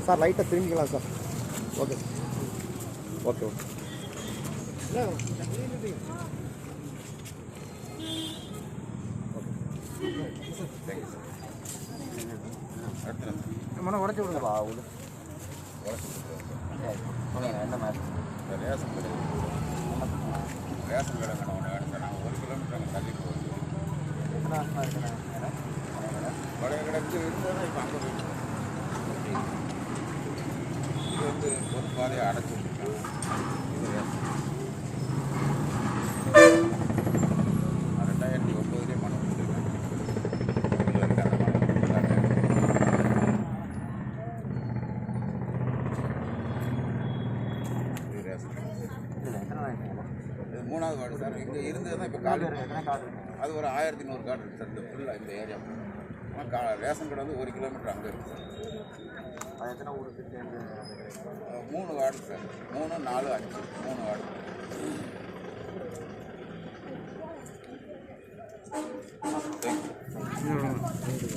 Sir லைட்டாக திரும்பிக்கலாம் sir. Okay okay okay. மனம் உடச்சி விடுங்கப்பா. என்ன மாதிரி ரேஷன் கடை ரேஷன் கடை நாங்கள் 1 கிலோமீட்டர் அங்கே தள்ளி போகுது. எத்தனை வருஷமாக இருக்கிறேன் பழைய கடைக்கு இருந்தால் இப்போ அங்கே போயிட்டு இது வந்து ஒரு பாதையை அடைச்சி விட்டுருக்காங்க. இது ரேஷன் 2009 மனம் கொடுத்துருக்காங்க. இதில் இருக்க அந்த மனம் கொடுத்துருக்காங்க. இது ரேஷன் இது 3வது வார்டு சார். இங்கே இருந்தது தான் இப்போ கார்டு அது ஒரு 1100 கார்டு இருக்குது சார். இந்த ஃபுல்லாக இந்த ஏரியா. ஆனால் ரேஷன் கடை வந்து 1 கிலோமீட்டர் அங்கே இருக்குது சார். அது எத்தனை ஊருக்கு சேர்ந்து 3 வார்டு சார். 3, 4, 5 3 வார்டு. தேங்க்யூ.